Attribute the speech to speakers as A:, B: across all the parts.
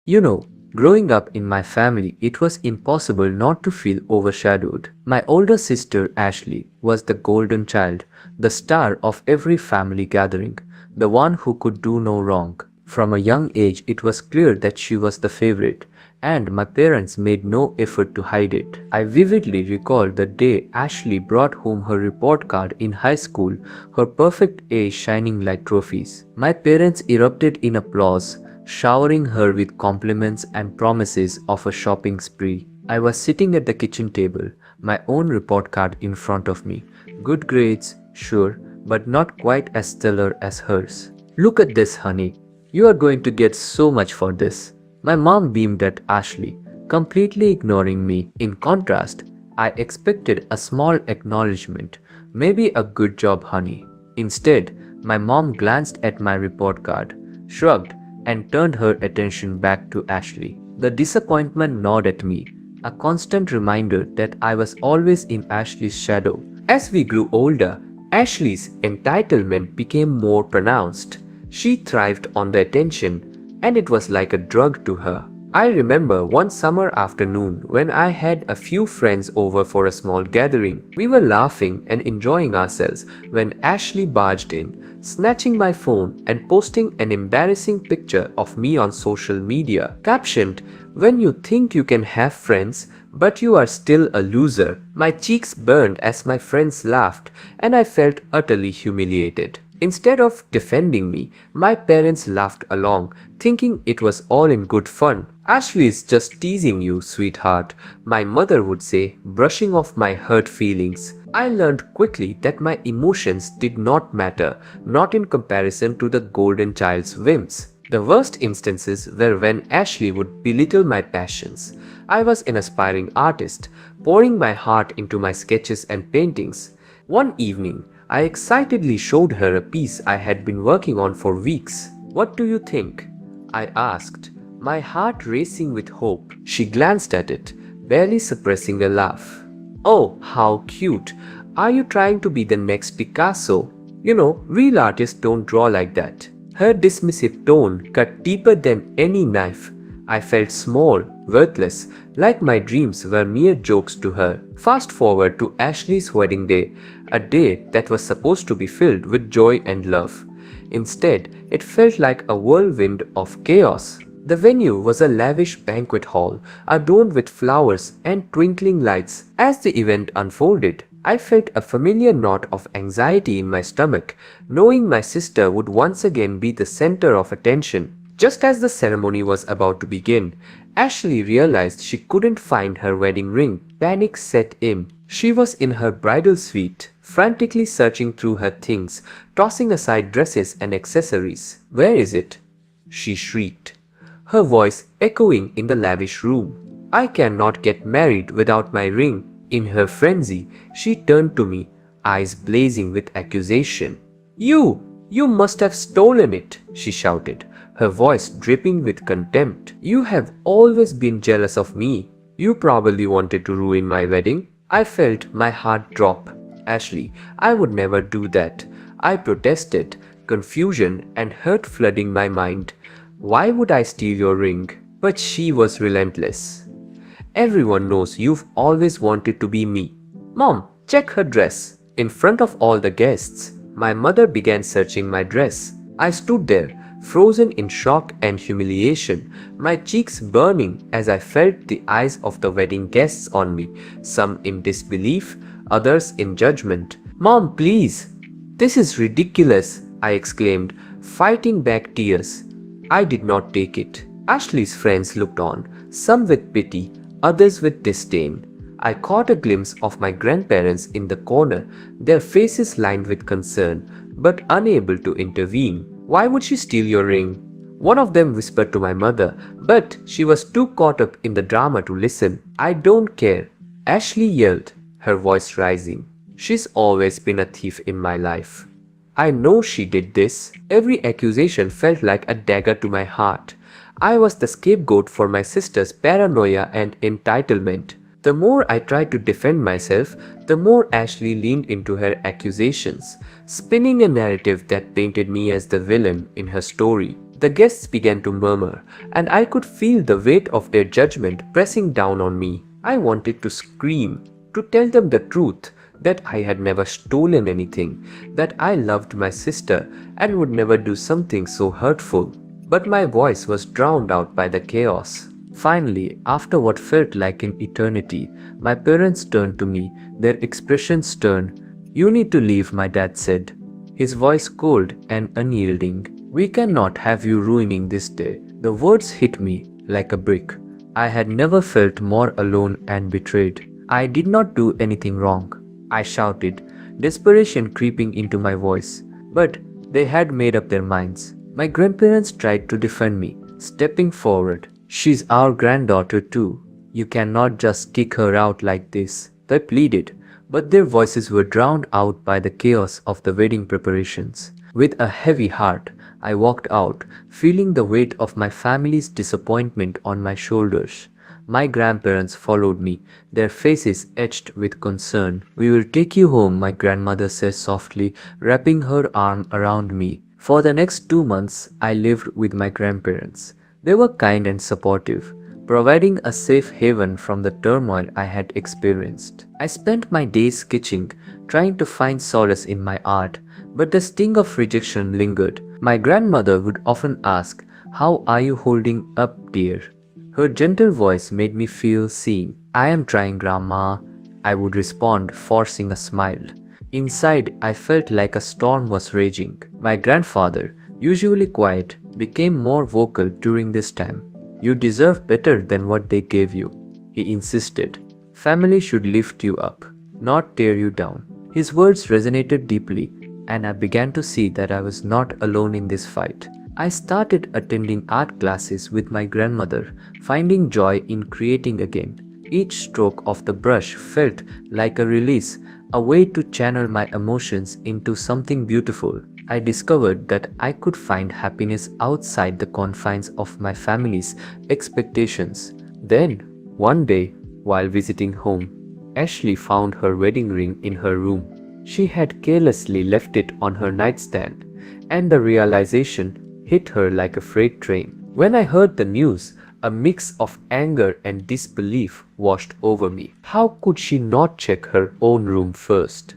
A: You know, growing up in my family, it was impossible not to feel overshadowed. My older sister, Ashley, was the golden child, the star of every family gathering, the one who could do no wrong. From a young age, it was clear that she was the favorite, and my parents made no effort to hide it. I vividly recall the day Ashley brought home her report card in high school, her perfect A's shining like trophies. My parents erupted in applause, showering her with compliments and promises of a shopping spree. I was sitting at the kitchen table, my own report card in front of me. Good grades, sure, but not quite as stellar as hers. Look at this, honey. You are going to get so much for this. My mom beamed at Ashley, completely ignoring me. In contrast, I expected a small acknowledgement, maybe a good job, honey. Instead, my mom glanced at my report card, shrugged, and turned her attention back to Ashley. The disappointment gnawed at me, a constant reminder that I was always in Ashley's shadow. As we grew older, Ashley's entitlement became more pronounced. She thrived on the attention, and it was like a drug to her. I remember one summer afternoon when I had a few friends over for a small gathering. We were laughing and enjoying ourselves when Ashley barged in, snatching my phone and posting an embarrassing picture of me on social media, captioned, "When you think you can have friends, but you are still a loser." My cheeks burned as my friends laughed, and I felt utterly humiliated. Instead of defending me, my parents laughed along, thinking it was all in good fun. "Ashley is just teasing you, sweetheart," my mother would say, brushing off my hurt feelings. I learned quickly that my emotions did not matter, not in comparison to the golden child's whims. The worst instances were when Ashley would belittle my passions. I was an aspiring artist, pouring my heart into my sketches and paintings. One evening, I excitedly showed her a piece I had been working on for weeks. "What do you think?" I asked, my heart racing with hope. She glanced at it, barely suppressing a laugh. "Oh, how cute. Are you trying to be the next Picasso? You know, real artists don't draw like that." Her dismissive tone cut deeper than any knife. I felt small, worthless, like my dreams were mere jokes to her. Fast forward to Ashley's wedding day, a day that was supposed to be filled with joy and love. Instead, it felt like a whirlwind of chaos. The venue was a lavish banquet hall, adorned with flowers and twinkling lights. As the event unfolded, I felt a familiar knot of anxiety in my stomach, knowing my sister would once again be the center of attention. Just as the ceremony was about to begin, Ashley realized she couldn't find her wedding ring. Panic set in. She was in her bridal suite, frantically searching through her things, tossing aside dresses and accessories. "Where is it?" she shrieked, her voice echoing in the lavish room. "I cannot get married without my ring." In her frenzy, she turned to me, eyes blazing with accusation. You must have stolen it," she shouted, her voice dripping with contempt. "You have always been jealous of me. You probably wanted to ruin my wedding." I felt my heart drop. "Ashley, I would never do that," I protested, confusion and hurt flooding my mind. "Why would I steal your ring?" But she was relentless. "Everyone knows you've always wanted to be me. Mom, check her dress." In front of all the guests, my mother began searching my dress. I stood there, frozen in shock and humiliation, my cheeks burning as I felt the eyes of the wedding guests on me, some in disbelief, others in judgment. "Mom, please! This is ridiculous," I exclaimed, fighting back tears. I did not take it. Ashley's friends looked on, some with pity, others with disdain. I caught a glimpse of my grandparents in the corner, their faces lined with concern, but unable to intervene. "Why would she steal your ring?" one of them whispered to my mother, but she was too caught up in the drama to listen. "I don't care," Ashley yelled, her voice rising. "She's always been a thief in my life. I know she did this." Every accusation felt like a dagger to my heart. I was the scapegoat for my sister's paranoia and entitlement. The more I tried to defend myself, the more Ashley leaned into her accusations, spinning a narrative that painted me as the villain in her story. The guests began to murmur, and I could feel the weight of their judgment pressing down on me. I wanted to scream, to tell them the truth, that I had never stolen anything, that I loved my sister and would never do something so hurtful. But my voice was drowned out by the chaos. Finally, after what felt like an eternity, my parents turned to me, their expressions stern. "You need to leave," my dad said, his voice cold and unyielding. "We cannot have you ruining this day." The words hit me like a brick. I had never felt more alone and betrayed. "I did not do anything wrong," I shouted, desperation creeping into my voice. But they had made up their minds. My grandparents tried to defend me, stepping forward. "She's our granddaughter too. You cannot just kick her out like this," they pleaded, but their voices were drowned out by the chaos of the wedding preparations. With a heavy heart, I walked out, feeling the weight of my family's disappointment on my shoulders. My grandparents followed me, their faces etched with concern. "We will take you home," my grandmother said softly, wrapping her arm around me. For the next 2 months, I lived with my grandparents. They were kind and supportive, providing a safe haven from the turmoil I had experienced. I spent my days sketching, trying to find solace in my art, but the sting of rejection lingered. My grandmother would often ask, "How are you holding up, dear?" Her gentle voice made me feel seen. "I am trying, Grandma," I would respond, forcing a smile. Inside, I felt like a storm was raging. My grandfather, usually quiet, became more vocal during this time. "You deserve better than what they gave you," he insisted. "Family should lift you up, not tear you down." His words resonated deeply, and I began to see that I was not alone in this fight. I started attending art classes with my grandmother, finding joy in creating again. Each stroke of the brush felt like a release, a way to channel my emotions into something beautiful. I discovered that I could find happiness outside the confines of my family's expectations. Then, one day, while visiting home, Ashley found her wedding ring in her room. She had carelessly left it on her nightstand, and the realization hit her like a freight train. When I heard the news, a mix of anger and disbelief washed over me. How could she not check her own room first?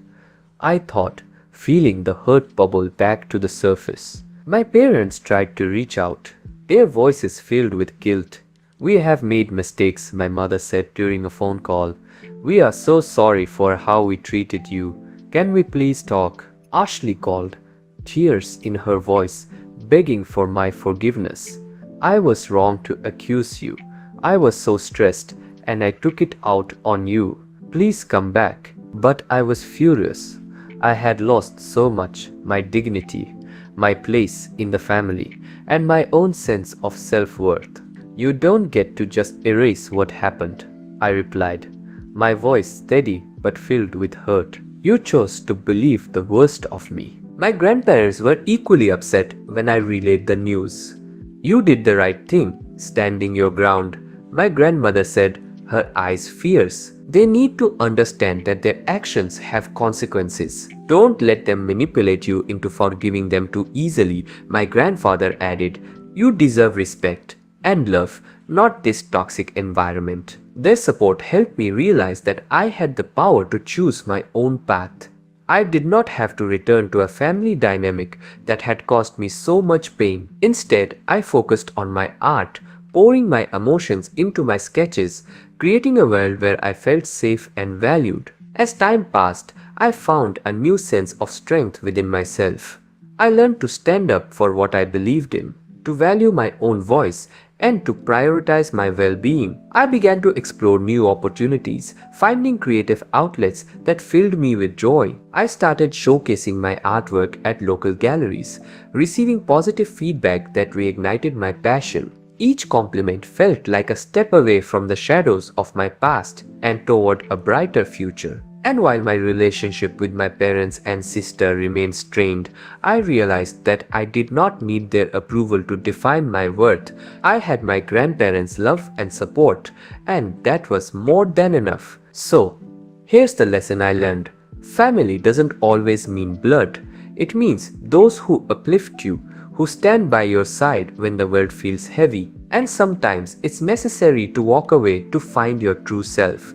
A: I thought, feeling the hurt bubble back to the surface. My parents tried to reach out, their voices filled with guilt. "We have made mistakes," my mother said during a phone call. "We are so sorry for how we treated you. Can we please talk?" Ashley called, tears in her voice, begging for my forgiveness. "I was wrong to accuse you. I was so stressed, and I took it out on you. Please come back." But I was furious. I had lost so much: my dignity, my place in the family, and my own sense of self-worth. "You don't get to just erase what happened," I replied, my voice steady but filled with hurt. "You chose to believe the worst of me." My grandparents were equally upset when I relayed the news. "You did the right thing, standing your ground," my grandmother said, her eyes fierce. "They need to understand that their actions have consequences. Don't let them manipulate you into forgiving them too easily," my grandfather added. "You deserve respect and love, not this toxic environment." Their support helped me realize that I had the power to choose my own path. I did not have to return to a family dynamic that had caused me so much pain. Instead, I focused on my art, pouring my emotions into my sketches, creating a world where I felt safe and valued. As time passed, I found a new sense of strength within myself. I learned to stand up for what I believed in, to value my own voice, and to prioritize my well-being. I began to explore new opportunities, finding creative outlets that filled me with joy. I started showcasing my artwork at local galleries, receiving positive feedback that reignited my passion. Each compliment felt like a step away from the shadows of my past and toward a brighter future. And while my relationship with my parents and sister remained strained, I realized that I did not need their approval to define my worth. I had my grandparents' love and support, and that was more than enough. So, here's the lesson I learned. Family doesn't always mean blood. It means those who uplift you, who stand by your side when the world feels heavy, and sometimes it's necessary to walk away to find your true self.